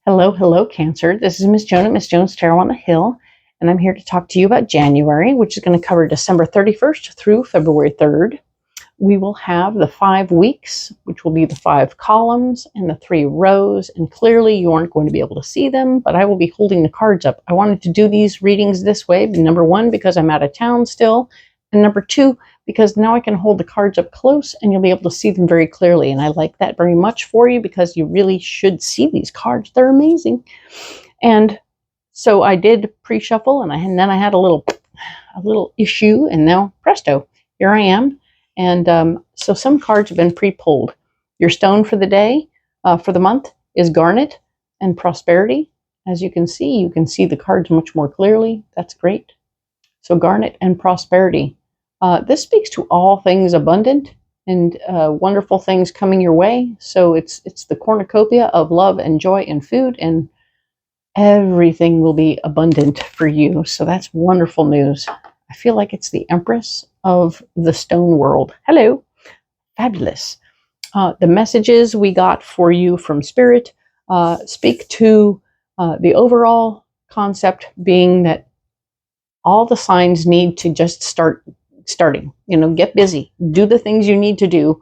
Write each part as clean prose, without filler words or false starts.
Hello, hello, Cancer. This is Miss Joan at Miss Joan's Tarot on the Hill, and I'm here to talk to you about January, which is going to cover December 31st through February 3rd. We will have the 5 weeks, which will be the 5 columns and the 3 rows, and clearly you aren't going to be able to see them, but I will be holding the cards up. I wanted to do these readings this way, number 1, because I'm out of town still, and number 2, because now I can hold the cards up close and you'll be able to see them very clearly. And I like that very much for you because you really should see these cards. They're amazing. And so I did pre-shuffle and then I had a little issue, and now presto, here I am. And so some cards have been pre-pulled. Your stone for the day, for the month, is garnet and prosperity. As you can see the cards much more clearly. That's great. So garnet and prosperity. This speaks to all things abundant and wonderful things coming your way. So it's the cornucopia of love and joy and food, and everything will be abundant for you. So that's wonderful news. I feel like it's the Empress of the stone world. Hello. Fabulous. The messages we got for you from Spirit speak to the overall concept being that all the signs need to just starting, get busy, do the things you need to do,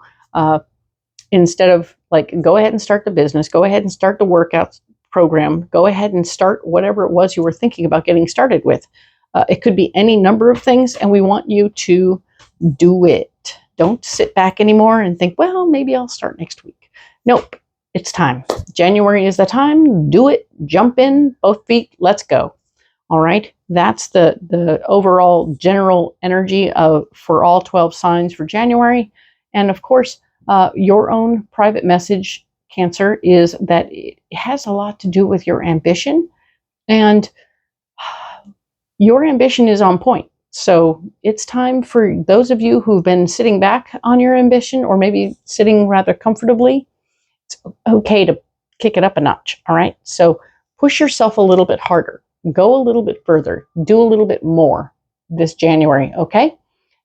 instead of go ahead and start the business, go ahead and start the workout program, go ahead and start whatever it was you were thinking about getting started with. It could be any number of things, and we want you to do it. Don't sit back anymore and think, well, maybe I'll start next week. Nope, it's time. January is the time. Do it. Jump in, both feet. Let's go. All right, that's the overall general energy for all 12 signs for January. And of course, your own private message, Cancer, is that it has a lot to do with your ambition. And your ambition is on point. So it's time for those of you who've been sitting back on your ambition, or maybe sitting rather comfortably, it's okay to kick it up a notch, all right? So push yourself a little bit harder. Go a little bit further, do a little bit more this January, okay?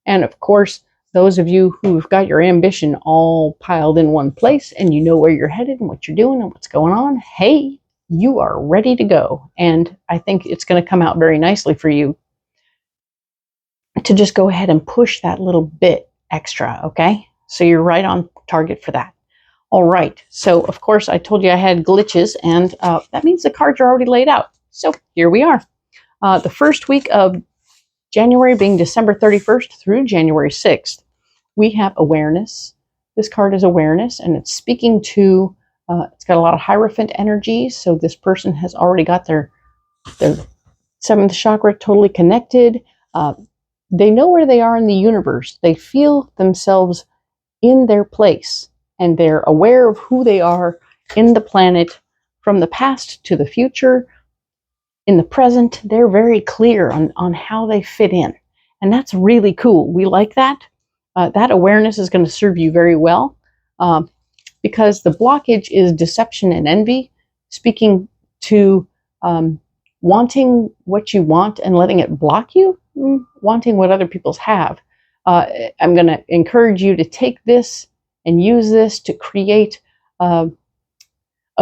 And of course, those of you who've got your ambition all piled in one place and you know where you're headed and what you're doing and what's going on, hey, you are ready to go. And I think it's going to come out very nicely for you to just go ahead and push that little bit extra, okay? So you're right on target for that. All right, so of course I told you I had glitches, and that means the cards are already laid out. So here we are. The first week of January being December 31st through January 6th, we have awareness. This card is awareness, and it's speaking to, it's got a lot of Hierophant energy. So this person has already got their 7th chakra totally connected. They know where they are in the universe. They feel themselves in their place, and they're aware of who they are in the planet from the past to the future. In the present, they're very clear on how they fit in. And that's really cool. We like that. That awareness is going to serve you very well, because the blockage is deception and envy, speaking to wanting what you want and letting it block you, wanting what other people's have. I'm going to encourage you to take this and use this to create a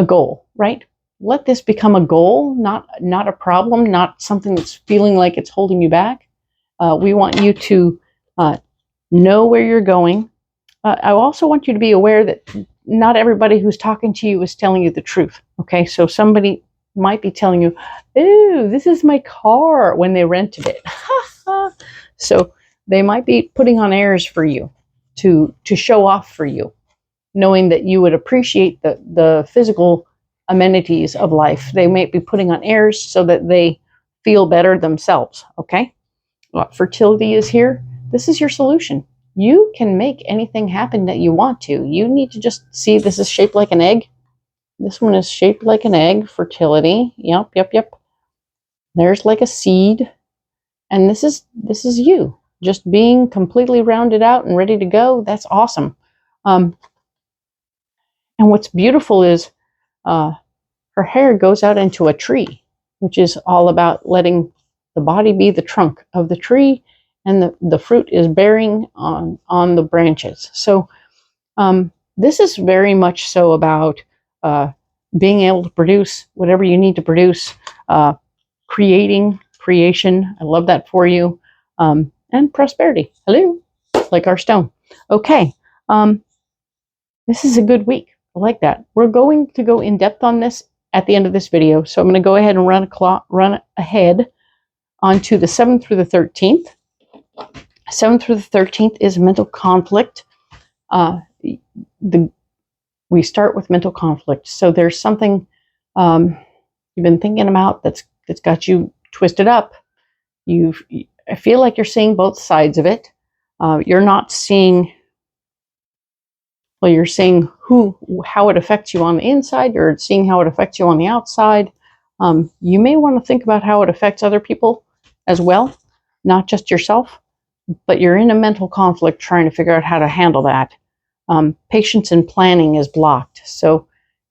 goal, right? Let this become a goal, not a problem, not something that's feeling like it's holding you back. We want you to know where you're going. I also want you to be aware that not everybody who's talking to you is telling you the truth. Okay, so somebody might be telling you, "Ooh, this is my car," when they rented it. So they might be putting on airs for you to show off for you, knowing that you would appreciate the physical amenities of life. They might be putting on airs so that they feel better themselves, okay? Fertility is here. This is your solution. You can make anything happen that you want to. You need to just see, this is shaped like an egg. This one is shaped like an egg, fertility. Yep. There's like a seed. And this is you, just being completely rounded out and ready to go. That's awesome. And what's beautiful is her hair goes out into a tree, which is all about letting the body be the trunk of the tree, and the fruit is bearing on the branches. So this is very much so about being able to produce whatever you need to produce, creation. I love that for you. And prosperity. Hello, like our stone. Okay. This is a good week. I like that. We're going to go in depth on this at the end of this video. So I'm going to go ahead and run ahead onto the 7th through the 13th. 7th through the 13th is mental conflict. We start with mental conflict. So there's something you've been thinking about that's got you twisted up. I feel like you're seeing both sides of it. You're not seeing, well, you're seeing how it affects you on the inside. You're seeing how it affects you on the outside. You may want to think about how it affects other people as well, not just yourself. But you're in a mental conflict trying to figure out how to handle that. Patience and planning is blocked. So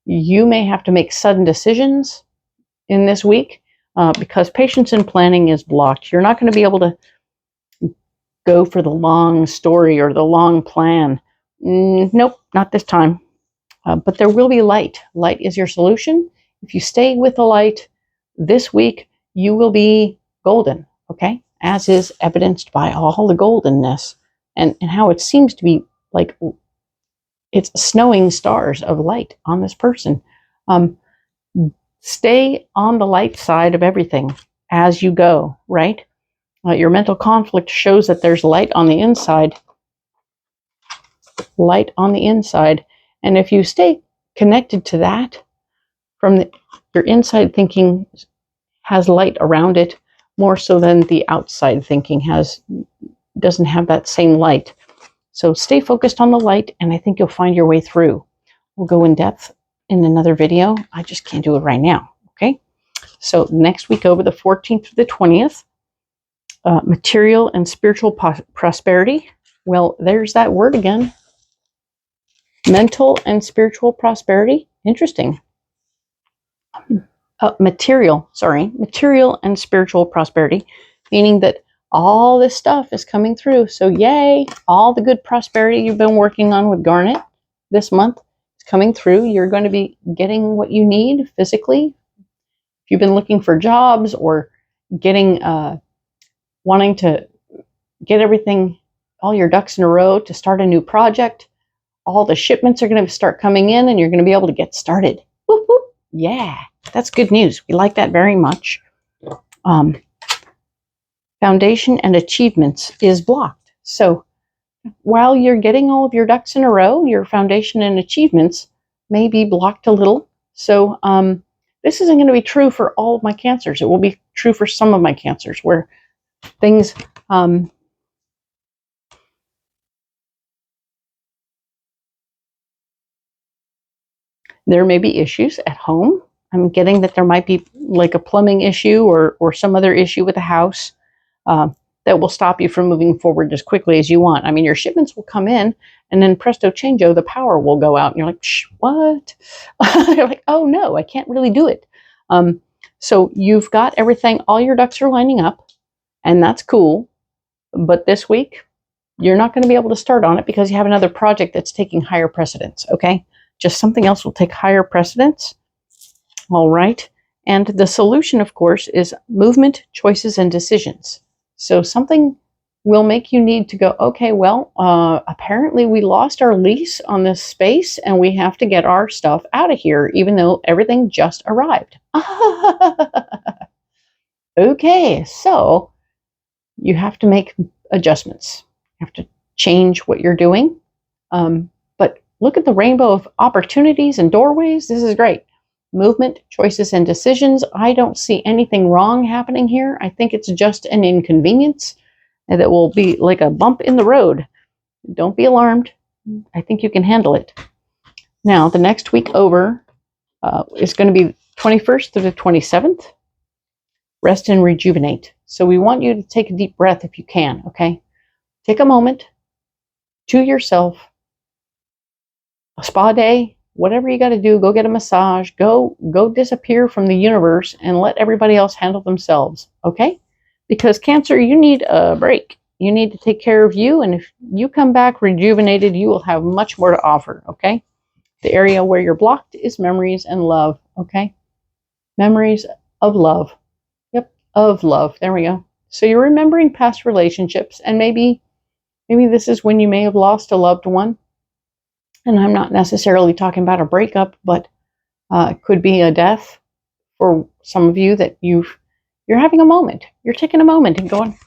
you may have to make sudden decisions in this week because patience and planning is blocked. You're not going to be able to go for the long story or the long plan. Nope, not this time. But there will be light. Light is your solution. If you stay with the light this week, you will be golden, okay? As is evidenced by all the goldenness and how it seems to be like it's snowing stars of light on this person. Stay on the light side of everything as you go, right? Your mental conflict shows that there's light on the inside. Light on the inside. And if you stay connected to that, your inside thinking has light around it more so than the outside thinking doesn't have that same light. So stay focused on the light, and I think you'll find your way through. We'll go in depth in another video. I just can't do it right now, okay? So next week over the 14th to the 20th, material and spiritual prosperity. Well, there's that word again. Mental and spiritual prosperity. Interesting. Material and spiritual prosperity, meaning that all this stuff is coming through. So yay, all the good prosperity you've been working on with Garnet this month is coming through. You're going to be getting what you need physically. If you've been looking for jobs or wanting to get everything, all your ducks in a row to start a new project, all the shipments are going to start coming in and you're going to be able to get started. Whoop, whoop. Yeah, that's good news. We like that very much. Foundation and achievements is blocked. So while you're getting all of your ducks in a row, your foundation and achievements may be blocked a little. So this isn't going to be true for all of my cancers. It will be true for some of my cancers where things there may be issues at home. I'm getting that there might be like a plumbing issue or some other issue with the house that will stop you from moving forward as quickly as you want. I mean, your shipments will come in and then presto changeo, the power will go out and you're like, shh, what? You're like, oh no, I can't really do it. So you've got everything, all your ducks are lining up and that's cool. But this week, you're not going to be able to start on it because you have another project that's taking higher precedence, okay? Just something else will take higher precedence. All right. And the solution, of course, is movement, choices, and decisions. So something will make you need to go, okay, well, apparently we lost our lease on this space and we have to get our stuff out of here, even though everything just arrived. Okay, so you have to make adjustments. You have to change what you're doing. But look at the rainbow of opportunities and doorways. This is great. Movement, choices, and decisions. I don't see anything wrong happening here. I think it's just an inconvenience that will be like a bump in the road. Don't be alarmed. I think you can handle it. Now, the next week over is going to be 21st to the 27th. Rest and rejuvenate. So we want you to take a deep breath if you can, okay? Take a moment to yourself, a spa day, whatever you got to do, go get a massage, go disappear from the universe and let everybody else handle themselves, okay? Because Cancer, you need a break. You need to take care of you, and if you come back rejuvenated, you will have much more to offer, okay? The area where you're blocked is memories and love, okay? Memories of love. Yep, of love. There we go. So you're remembering past relationships, and maybe this is when you may have lost a loved one. And I'm not necessarily talking about a breakup, but it could be a death for some of you that you're having a moment. You're taking a moment and going,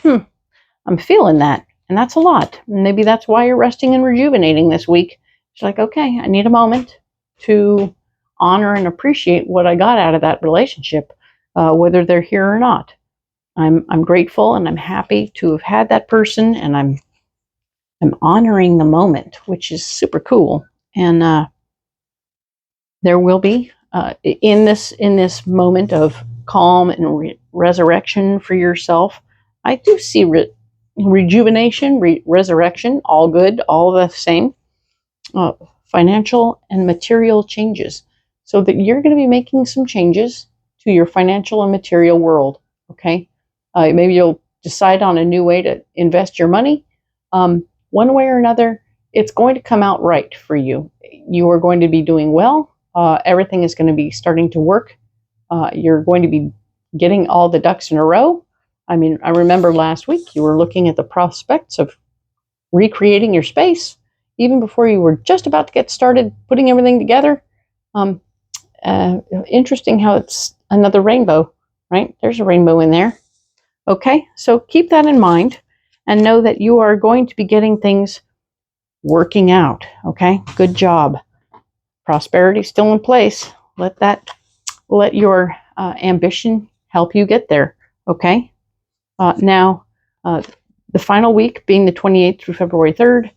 I'm feeling that. And that's a lot. Maybe that's why you're resting and rejuvenating this week. It's like, okay, I need a moment to honor and appreciate what I got out of that relationship, whether they're here or not. I'm grateful and I'm happy to have had that person, and I'm honoring the moment, which is super cool. And there will be in this moment of calm and resurrection for yourself, I do see rejuvenation, resurrection, all good, all the same. Financial and material changes, so that you're going to be making some changes to your financial and material world. Okay, maybe you'll decide on a new way to invest your money. One way or another, it's going to come out right for you. You are going to be doing well. Everything is going to be starting to work. You're going to be getting all the ducks in a row. I mean, I remember last week you were looking at the prospects of recreating your space, even before you were just about to get started putting everything together. Interesting how it's another rainbow, right? There's a rainbow in there. Okay, so keep that in mind and know that you are going to be getting things working out. Okay, good job. Prosperity still in place. Let your ambition help you get there. Okay. Now, the final week being the 28th through February 3rd,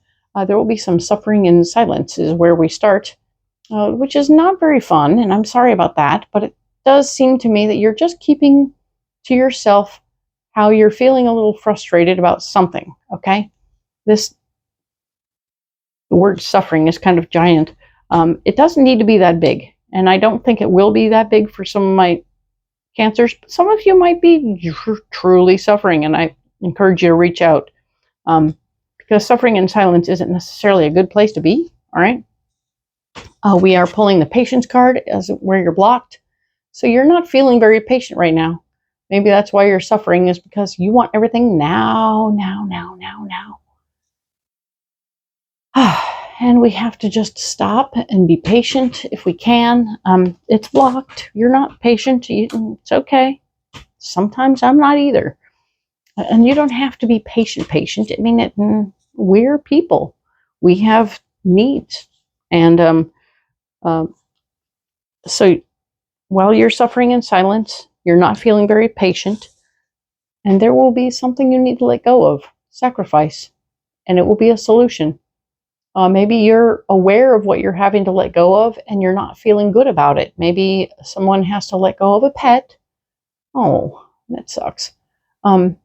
there will be some suffering in silence is where we start, which is not very fun, and I'm sorry about that, but it does seem to me that you're just keeping to yourself how you're feeling a little frustrated about something, okay? The word suffering is kind of giant. It doesn't need to be that big, and I don't think it will be that big for some of my cancers, but some of you might be truly suffering, and I encourage you to reach out, because suffering in silence isn't necessarily a good place to be, all right? We are pulling the patience card as where you're blocked, so you're not feeling very patient right now. Maybe that's why you're suffering, is because you want everything now. And we have to just stop and be patient if we can. It's blocked. You're not patient. It's okay. Sometimes I'm not either. And you don't have to be patient. I mean, we're people. We have needs. And so while you're suffering in silence, you're not feeling very patient, and there will be something you need to let go of, sacrifice, and it will be a solution. Maybe you're aware of what you're having to let go of, and you're not feeling good about it. Maybe someone has to let go of a pet. Oh, that sucks.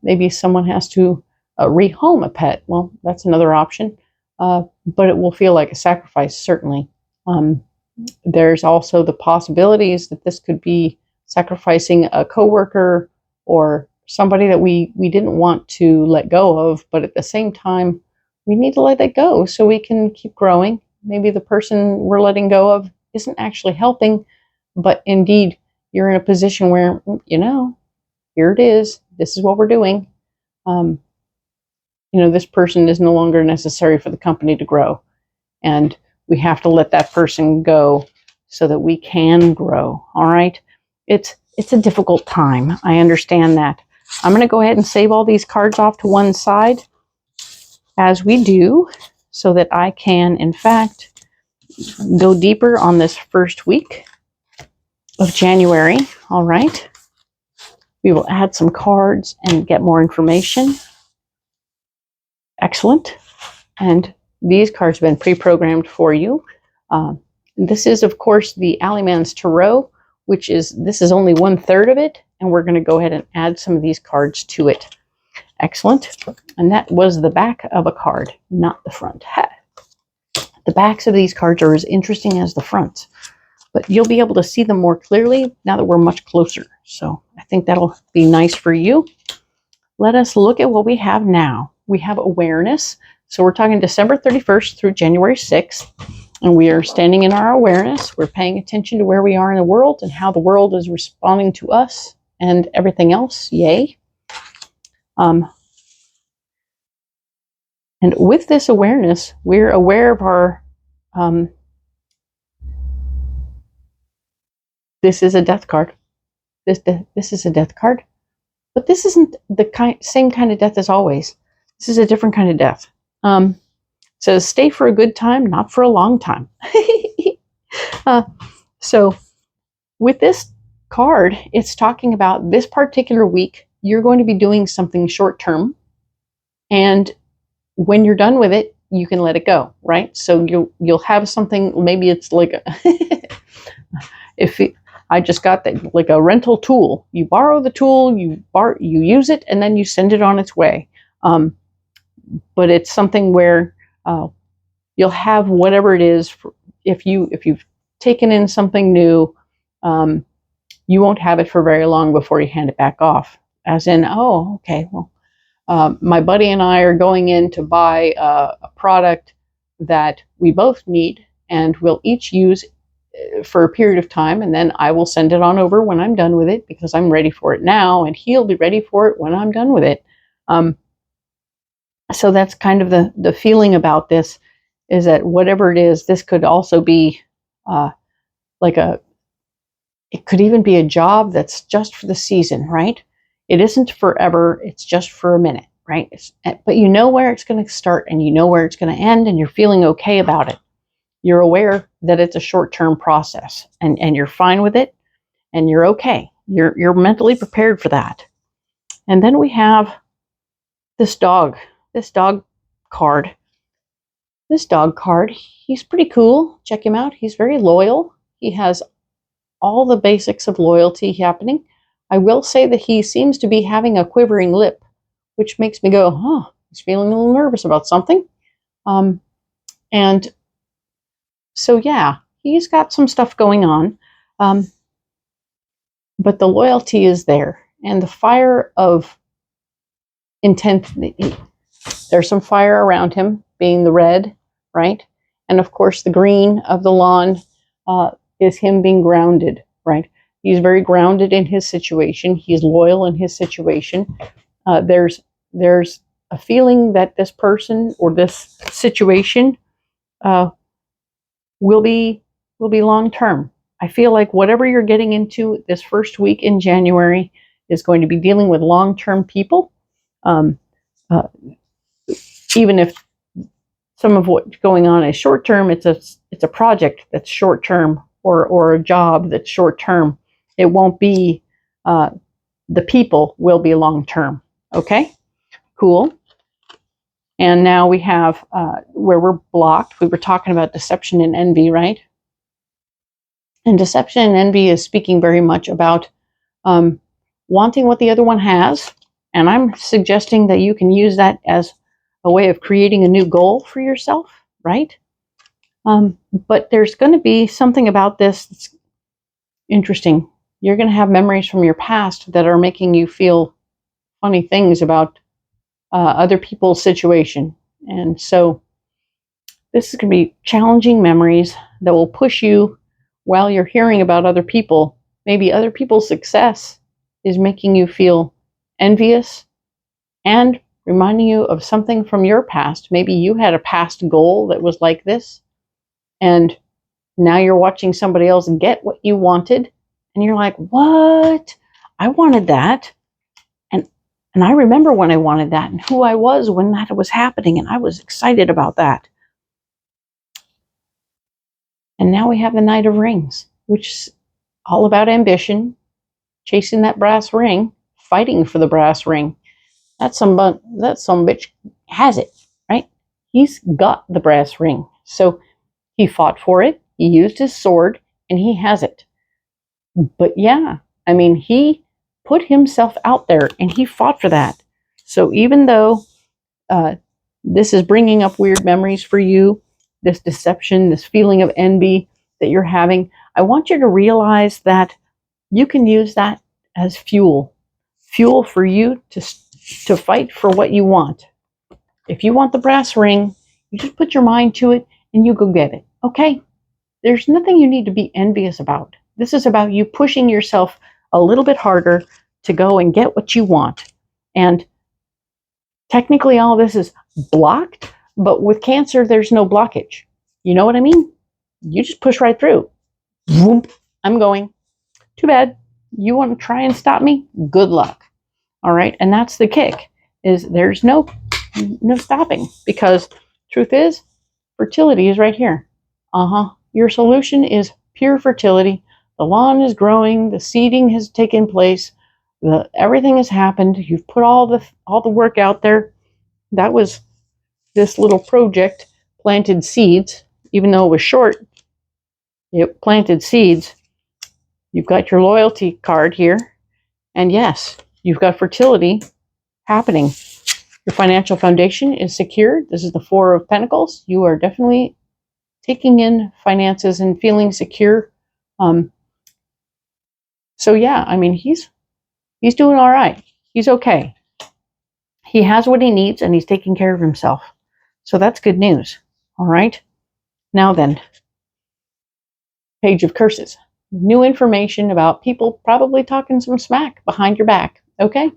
Maybe someone has to rehome a pet. Well, that's another option, but it will feel like a sacrifice, certainly. There's also the possibilities that this could be sacrificing a coworker or somebody that we didn't want to let go of, but at the same time, we need to let it go so we can keep growing. Maybe the person we're letting go of isn't actually helping, but indeed, you're in a position where, here it is. This is what we're doing. This person is no longer necessary for the company to grow. And we have to let that person go so that we can grow. All right. It's a difficult time. I understand that. I'm going to go ahead and save all these cards off to one side as we do, so that I can, in fact, go deeper on this first week of January. All right. We will add some cards and get more information. Excellent. And these cards have been pre-programmed for you. This is, of course, the Alleyman's Tarot, this is only 1/3 of it, and we're going to go ahead and add some of these cards to it. Excellent. And that was the back of a card, not the front. The backs of these cards are as interesting as the fronts, but you'll be able to see them more clearly now that we're much closer. So I think that'll be nice for you. Let us look at what we have now. We have awareness. So we're talking December 31st through January 6th. And we are standing in our awareness. We're paying attention to where we are in the world and how the world is responding to us and everything else. Yay. And with this awareness, we're aware of our, this is a death card. This is a death card. But this isn't the same kind of death as always. This is a different kind of death. It says, stay for a good time, not for a long time. So with this card, it's talking about this particular week, you're going to be doing something short term. And when you're done with it, you can let it go, right? So you'll have something, maybe it's like I just got that, like a rental tool. You borrow the tool, you use it, and then you send it on its way. But it's something where you'll have whatever it is. If you've taken in something new, you won't have it for very long before you hand it back off. As in, oh, okay, well, my buddy and I are going in to buy a product that we both need, and we'll each use for a period of time, and then I will send it on over when I'm done with it because I'm ready for it now, and he'll be ready for it when I'm done with it. So that's kind of the feeling about this, is that whatever it is, this could also be it could even be a job that's just for the season, right? It isn't forever, it's just for a minute, right? But you know where it's going to start and you know where it's going to end, and you're feeling okay about it. You're aware that it's a short-term process, and you're fine with it, and you're okay. You're mentally prepared for that. And then we have this dog card. This dog card, he's pretty cool. Check him out. He's very loyal. He has all the basics of loyalty happening. I will say that he seems to be having a quivering lip, which makes me go, he's feeling a little nervous about something. And so, yeah, he's got some stuff going on. But the loyalty is there. And the fire of intent, there's some fire around him, being the red, right? And of course, the green of the lawn is him being grounded, right? He's very grounded in his situation. He's loyal in his situation. There's a feeling that this person or this situation will be long term. I feel like whatever you're getting into this first week in January is going to be dealing with long term people. Even if some of what's going on is short term, it's a project that's short term, or a job that's short term. It won't be, the people will be long term. Okay, cool. And now we have where we're blocked. We were talking about deception and envy, right? And deception and envy is speaking very much about wanting what the other one has. And I'm suggesting that you can use that as a way of creating a new goal for yourself, right? But there's going to be something about this that's interesting. You're going to have memories from your past that are making you feel funny things about other people's situation. And so this is going to be challenging memories that will push you while you're hearing about other people. Maybe other people's success is making you feel envious and reminding you of something from your past. Maybe you had a past goal that was like this, and now you're watching somebody else get what you wanted, and you're like, what? I wanted that. And I remember when I wanted that and who I was when that was happening, and I was excited about that. And now we have the Knight of Rings, which is all about ambition, chasing that brass ring, fighting for the brass ring. That some bitch has it, right? He's got the brass ring. So he fought for it, he used his sword, and he has it. But yeah, I mean, he put himself out there and he fought for that. So even though this is bringing up weird memories for you, this deception, this feeling of envy that you're having, I want you to realize that you can use that as fuel for you to fight for what you want. If you want the brass ring, you just put your mind to it and you go get it. Okay, there's nothing you need to be envious about. This is about you pushing yourself a little bit harder to go and get what you want. And technically all this is blocked, but with cancer, there's no blockage. You know what I mean? You just push right through. Whoop, I'm going. Too bad. You want to try and stop me? Good luck. All right. And that's the kick, is there's no stopping, because truth is, fertility is right here. Your solution is pure fertility. The lawn is growing. The seeding has taken place. Everything has happened. You've put all the work out there. That was this little project, planted seeds. Even though it was short, it planted seeds. You've got your loyalty card here. And yes, you've got fertility happening. Your financial foundation is secured. This is the Four of Pentacles. You are definitely taking in finances and feeling secure. So yeah, I mean, he's doing all right. He's okay. He has what he needs, and he's taking care of himself. So that's good news. All right. Now then, Page of Curses. New information about people probably talking some smack behind your back. Okay.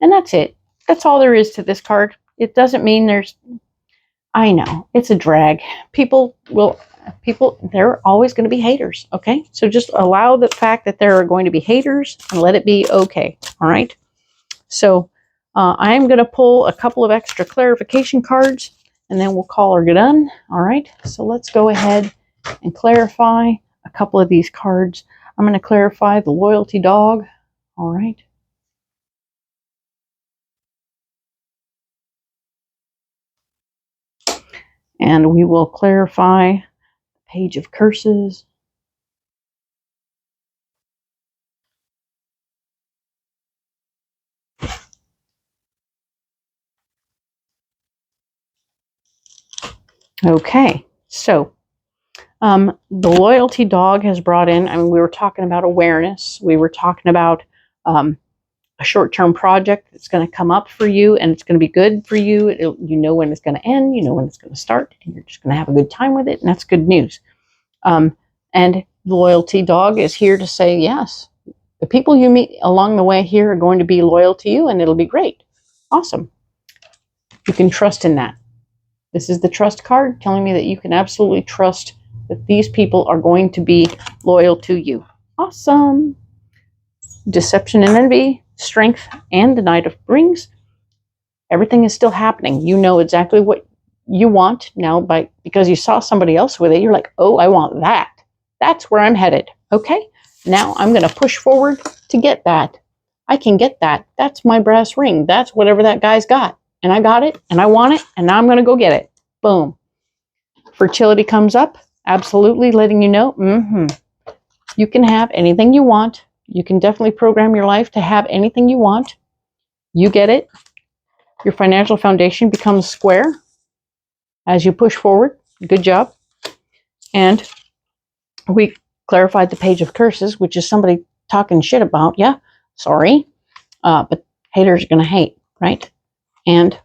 And that's it. That's all there is to this card. It doesn't mean I know, it's a drag. They're always going to be haters. Okay. So just allow the fact that there are going to be haters and let it be okay. All right. So I am going to pull a couple of extra clarification cards, and then we'll call her done. All right. So let's go ahead and clarify a couple of these cards. I'm going to clarify the loyalty dog. All right. And we will clarify the Page of Curses. Okay, so the loyalty dog has brought in, I mean, we were talking about awareness. We were talking about a short-term project that's going to come up for you, and it's going to be good for you. You know when it's going to end, you know when it's going to start, and you're just going to have a good time with it, and that's good news. And the loyalty dog is here to say, yes, the people you meet along the way here are going to be loyal to you, and it'll be great. Awesome. You can trust in that. This is the trust card telling me that you can absolutely trust that these people are going to be loyal to you. Awesome. Deception and envy, strength, and the Knight of Rings. Everything is still happening. You know exactly what you want now because you saw somebody else with it. You're like, oh, I want that. That's where I'm headed. Okay. Now I'm going to push forward to get that. I can get that. That's my brass ring. That's whatever that guy's got. And I got it, and I want it, and now I'm going to go get it. Boom. Fertility comes up, absolutely letting you know, you can have anything you want. You can definitely program your life to have anything you want. You get it. Your financial foundation becomes square as you push forward. Good job. And we clarified the Page of Curses, which is somebody talking shit about you. Sorry. But haters are going to hate, right? And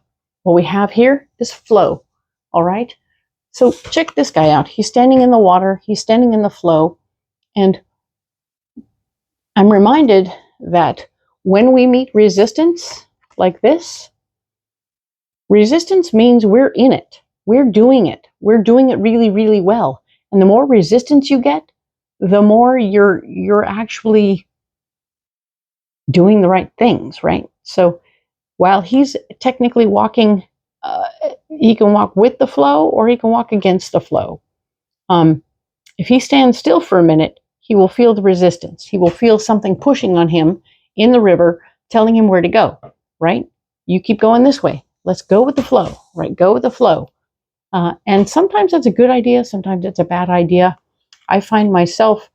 what we have here is flow. All right. So check this guy out. He's standing in the water. He's standing in the flow. And I'm reminded that when we meet resistance like this, resistance means we're in it. We're doing it. We're doing it really, really well. And the more resistance you get, the more you're actually doing the right things, right? So while he's technically walking, he can walk with the flow or he can walk against the flow. If he stands still for a minute, he will feel the resistance. He will feel something pushing on him in the river, telling him where to go, right? You keep going this way. Let's go with the flow, right? Go with the flow. And sometimes that's a good idea. Sometimes it's a bad idea. I find myself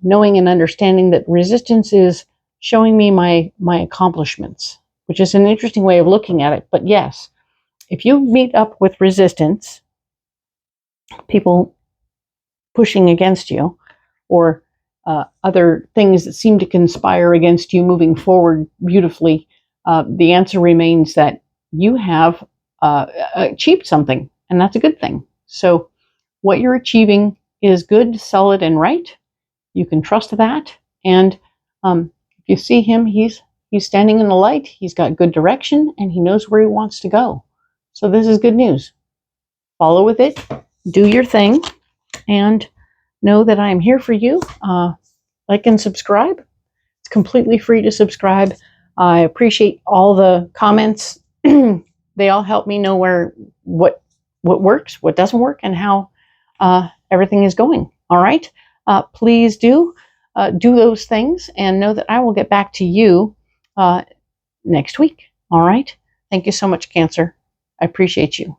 knowing and understanding that resistance is showing me my accomplishments, which is an interesting way of looking at it. But yes, if you meet up with resistance, people pushing against you, or other things that seem to conspire against you moving forward beautifully, the answer remains that you have achieved something, and that's a good thing. So what you're achieving is good, solid, and right. You can trust that. And if you see him, he's standing in the light. He's got good direction, and he knows where he wants to go. So this is good news. Follow with it. Do your thing. And know that I am here for you. Like and subscribe. It's completely free to subscribe. I appreciate all the comments. They all help me know what works, what doesn't work, and how everything is going. All right. Please do those things, and know that I will get back to you next week. All right. Thank you so much, Cancer. I appreciate you.